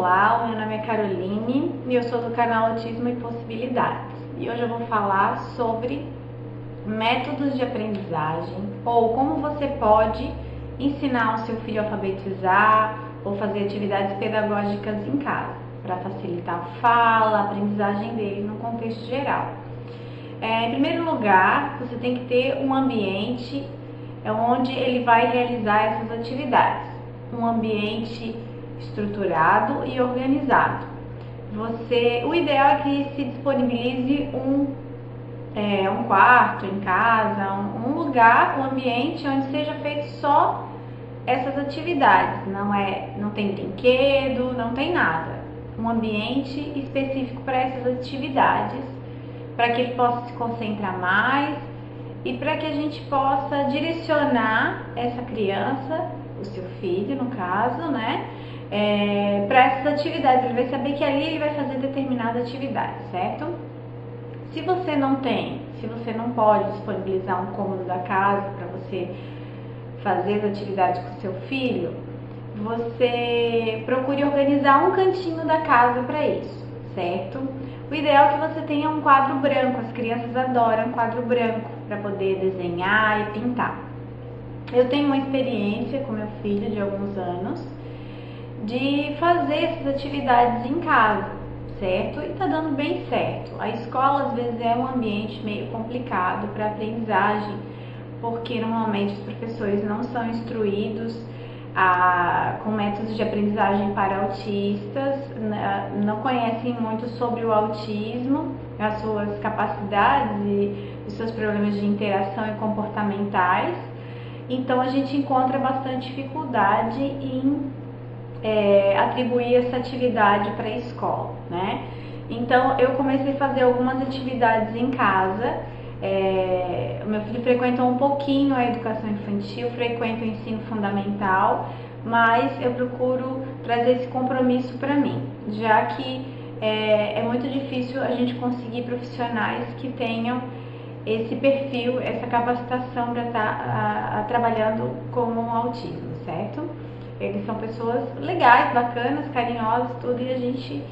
Olá, meu nome é Caroline e eu sou do canal Autismo e Possibilidades. E hoje eu vou falar sobre métodos de aprendizagem ou como você pode ensinar o seu filho a alfabetizar ou fazer atividades pedagógicas em casa para facilitar a fala, a aprendizagem dele no contexto geral. Em primeiro lugar, você tem que ter um ambiente onde ele vai realizar essas atividades, um ambiente estruturado e organizado. O ideal é que se disponibilize um quarto em casa, um lugar, um ambiente onde seja feito só essas atividades. Não tem brinquedo, não tem nada. Um ambiente específico para essas atividades, para que ele possa se concentrar mais e para que a gente possa direcionar essa criança, o seu filho no caso, né? Para essas atividades, ele vai saber que ali ele vai fazer determinada atividade, certo? Se você não pode disponibilizar um cômodo da casa para você fazer as atividades com seu filho, você procure organizar um cantinho da casa para isso, certo? O ideal é que você tenha um quadro branco, as crianças adoram quadro branco para poder desenhar e pintar. Eu tenho uma experiência com meu filho de alguns anos de fazer essas atividades em casa, certo? E tá dando bem certo. A escola às vezes é um ambiente meio complicado para aprendizagem, porque normalmente os professores não são instruídos com métodos de aprendizagem para autistas, não conhecem muito sobre o autismo, as suas capacidades e os seus problemas de interação e comportamentais. Então a gente encontra bastante dificuldade em atribuir essa atividade para a escola, né? Então eu comecei a fazer algumas atividades em casa. O meu filho frequentou um pouquinho a educação infantil, frequenta o ensino fundamental, mas eu procuro trazer esse compromisso para mim, já que é muito difícil a gente conseguir profissionais que tenham esse perfil, essa capacitação para estar trabalhando com o autismo, certo? Eles são pessoas legais, bacanas, carinhosas, tudo, e a gente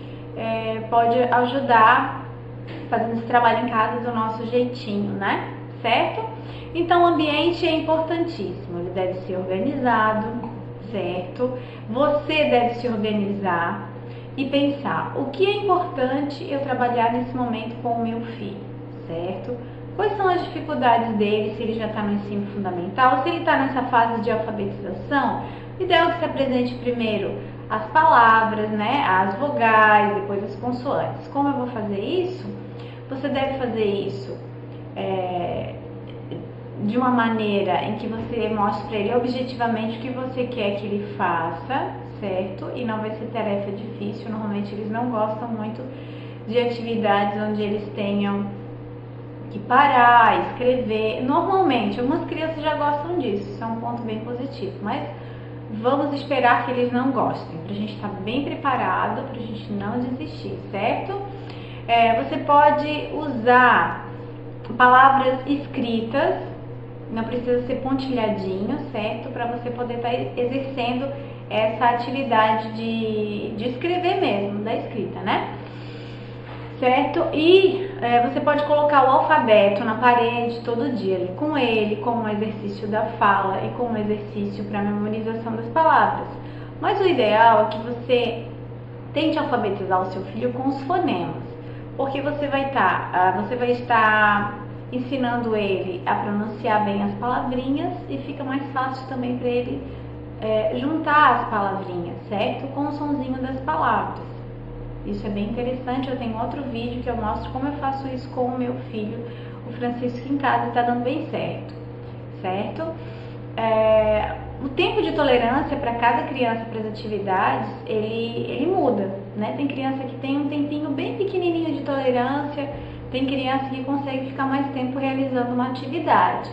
pode ajudar fazendo esse trabalho em casa do nosso jeitinho, né? Certo? Então o ambiente é importantíssimo, ele deve ser organizado, certo? Você deve se organizar e pensar o que é importante eu trabalhar nesse momento com o meu filho, certo? Quais são as dificuldades dele, se ele já está no ensino fundamental, se ele está nessa fase de alfabetização. O ideal é que se apresente primeiro as palavras, né, as vogais, depois as consoantes. Como eu vou fazer isso? Você deve fazer isso de uma maneira em que você mostre para ele objetivamente o que você quer que ele faça, certo? E não vai ser tarefa difícil, normalmente eles não gostam muito de atividades onde eles tenham que parar, escrever. Normalmente, algumas crianças já gostam disso, isso é um ponto bem positivo, mas vamos esperar que eles não gostem, para a gente estar bem preparado, para a gente não desistir, certo? Você pode usar palavras escritas, não precisa ser pontilhadinho, certo? Para você poder estar exercendo essa atividade de escrever mesmo, da escrita, né? Certo? E você pode colocar o alfabeto na parede todo dia, com ele, como um exercício da fala e como um exercício para a memorização das palavras. Mas o ideal é que você tente alfabetizar o seu filho com os fonemas, porque você vai estar ensinando ele a pronunciar bem as palavrinhas e fica mais fácil também para ele juntar as palavrinhas, certo? Com o sonzinho das palavras. Isso é bem interessante, eu tenho outro vídeo que eu mostro como eu faço isso com o meu filho, o Francisco, em casa, e está dando bem certo, certo? O tempo de tolerância para cada criança para as atividades, ele muda, né? Tem criança que tem um tempinho bem pequenininho de tolerância, tem criança que consegue ficar mais tempo realizando uma atividade.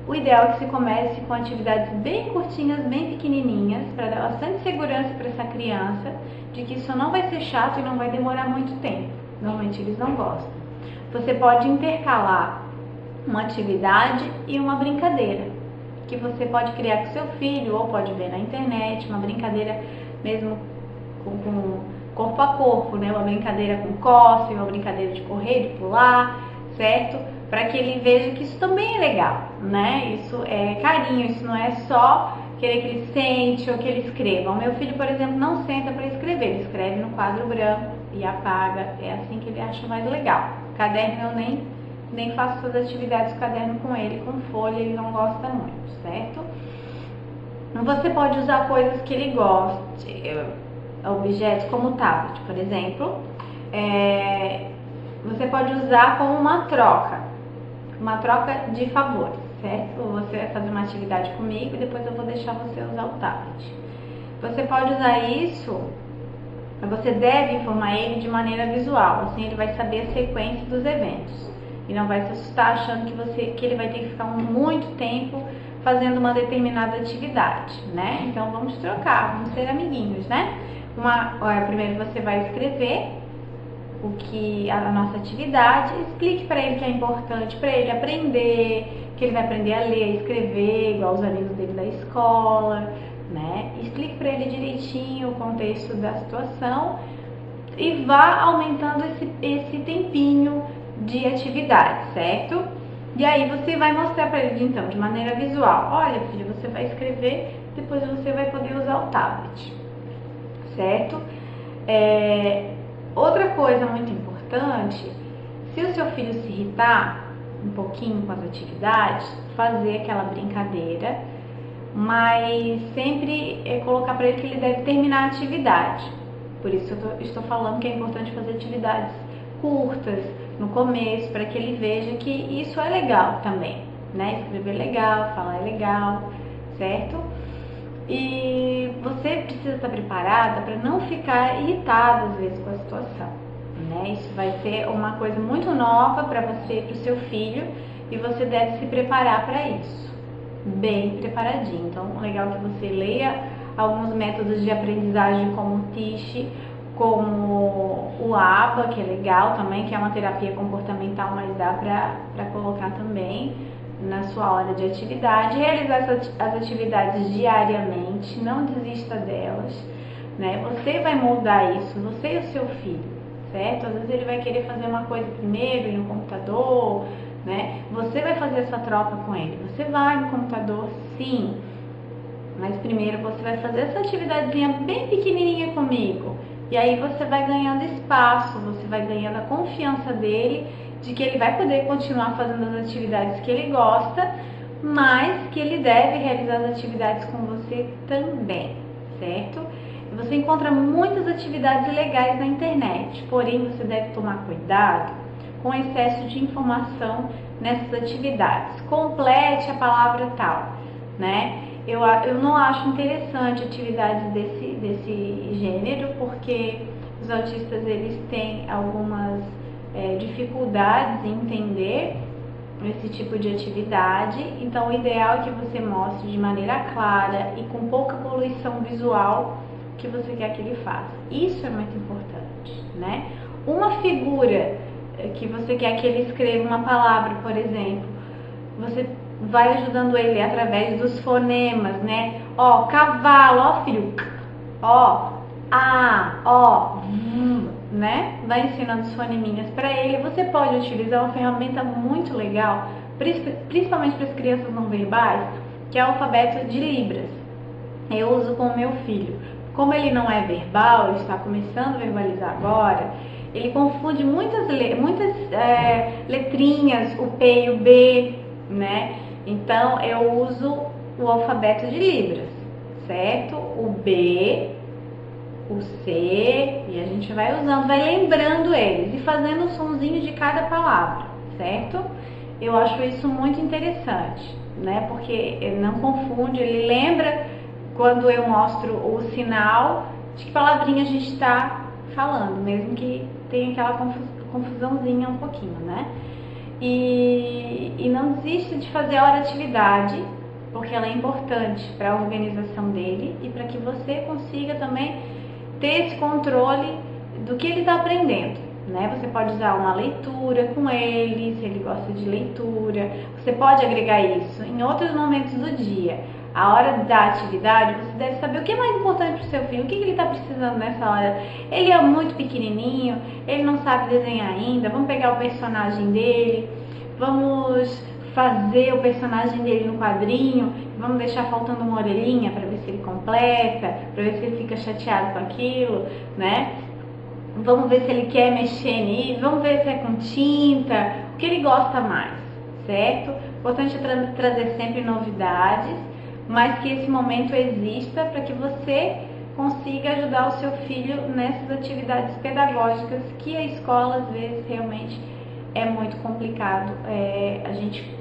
O ideal é que se comece com atividades bem curtinhas, bem pequenininhas, para dar bastante segurança para essa criança, de que isso não vai ser chato e não vai demorar muito tempo. Normalmente eles não gostam. Você pode intercalar uma atividade e uma brincadeira, que você pode criar com seu filho ou pode ver na internet, uma brincadeira mesmo com corpo a corpo, né? Uma brincadeira com coça, uma brincadeira de correr, de pular, certo? Para que ele veja que isso também é legal, né? Isso é carinho, isso não é só querer que ele sente ou que ele escreva. O meu filho, por exemplo, não senta para escrever, ele escreve no quadro branco e apaga, é assim que ele acha mais legal. Caderno eu nem faço todas as atividades do caderno com ele, com folha, ele não gosta muito, certo? Você pode usar coisas que ele goste, objetos como o tablet, por exemplo, você pode usar como uma troca de favores, certo? Você vai fazer uma atividade comigo e depois eu vou deixar você usar o tablet. Você pode usar isso, você deve informar ele de maneira visual, assim ele vai saber a sequência dos eventos e não vai se assustar achando que ele vai ter que ficar muito tempo fazendo uma determinada atividade, né? Então vamos trocar, vamos ser amiguinhos, né? Primeiro você vai escrever a nossa atividade, explique para ele que é importante para ele aprender, que ele vai aprender a ler, a escrever, igual os amigos dele da escola, né? Explique para ele direitinho o contexto da situação e vá aumentando esse tempinho de atividade, certo? E aí você vai mostrar para ele, então, de maneira visual. Olha, filho, você vai escrever, depois você vai poder usar o tablet, certo? Outra coisa muito importante, se o seu filho se irritar um pouquinho com as atividades, fazer aquela brincadeira, mas sempre colocar para ele que ele deve terminar a atividade. Por isso eu estou falando que é importante fazer atividades curtas no começo, para que ele veja que isso é legal também, né? Escrever é legal, falar é legal, certo? E você precisa estar preparada para não ficar irritada às vezes com a situação, né? Isso vai ser uma coisa muito nova para você e para o seu filho e você deve se preparar para isso, bem preparadinho. Então, é legal que você leia alguns métodos de aprendizagem como o TICH, como o ABA, que é legal também, que é uma terapia comportamental, mas dá para colocar também na sua hora de atividade. Realizar as atividades diariamente, não desista delas, né? Você vai moldar isso, você e o seu filho, certo? Às vezes ele vai querer fazer uma coisa primeiro ir no computador, né? Você vai fazer essa troca com ele. Você vai no computador, sim, mas primeiro você vai fazer essa atividadezinha bem pequenininha comigo. E aí você vai ganhando espaço, você vai ganhando a confiança dele de que ele vai poder continuar fazendo as atividades que ele gosta, mas que ele deve realizar as atividades com você também, certo? Você encontra muitas atividades legais na internet, porém você deve tomar cuidado com o excesso de informação nessas atividades. Complete a palavra tal, né? Eu não acho interessante atividades desse gênero, porque os autistas eles têm algumas dificuldades em entender esse tipo de atividade. Então o ideal é que você mostre de maneira clara e com pouca poluição visual o que você quer que ele faça. Isso é muito importante, né? Uma figura que você quer que ele escreva uma palavra, por exemplo, você vai ajudando ele através dos fonemas, né? Ó, cavalo, ó filho, ó, a, ó, né? Vai ensinando os foneminhas para ele. Você pode utilizar uma ferramenta muito legal, principalmente para as crianças não verbais, que é o alfabeto de Libras. Eu uso com o meu filho. Como ele não é verbal, ele está começando a verbalizar agora, ele confunde muitas letrinhas, o P e o B, né? Então eu uso o alfabeto de Libras, certo? O B, o C, e a gente vai usando, vai lembrando eles e fazendo o sonzinho de cada palavra, certo? Eu acho isso muito interessante, né? Porque ele não confunde, ele lembra quando eu mostro o sinal de que palavrinha a gente está falando, mesmo que tenha aquela confusãozinha um pouquinho, né? E não desista de fazer a hora atividade, porque ela é importante para a organização dele e para que você consiga também ter esse controle do que ele está aprendendo, né? Você pode usar uma leitura com ele, se ele gosta de leitura. Você pode agregar isso em outros momentos do dia. a hora da atividade, você deve saber o que é mais importante para o seu filho, o que ele está precisando nessa hora. Ele é muito pequenininho, ele não sabe desenhar ainda, vamos pegar o personagem dele, vamos fazer o personagem dele no quadrinho, vamos deixar faltando uma orelhinha para ver se ele completa, para ver se ele fica chateado com aquilo, né? Vamos ver se ele quer mexer nisso, vamos ver se é com tinta, o que ele gosta mais, certo? Importante é trazer sempre novidades, mas que esse momento exista para que você consiga ajudar o seu filho nessas atividades pedagógicas que a escola às vezes realmente é muito complicado a gente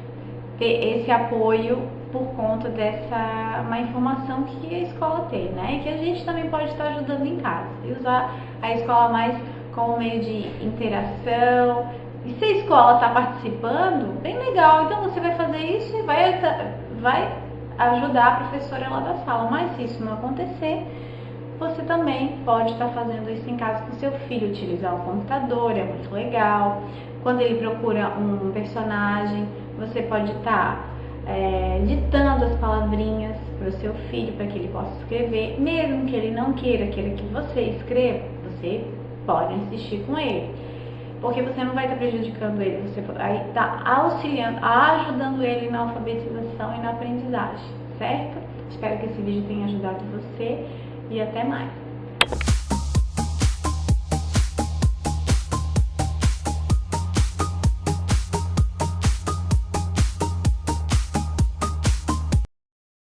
ter esse apoio por conta dessa má informação que a escola tem, né? E que a gente também pode estar ajudando em casa e usar a escola mais como meio de interação. E se a escola está participando, bem legal, então você vai fazer isso e vai ajudar a professora lá da sala. Mas se isso não acontecer, você também pode estar fazendo isso em casa com seu filho, utilizar um computador, é muito legal. Quando ele procura um personagem, você pode estar ditando as palavrinhas para o seu filho, para que ele possa escrever, mesmo que ele não queira que você escreva, você pode insistir com ele, porque você não vai estar prejudicando ele, você vai estar auxiliando, ajudando ele na alfabetização e na aprendizagem, certo? Espero que esse vídeo tenha ajudado você e até mais!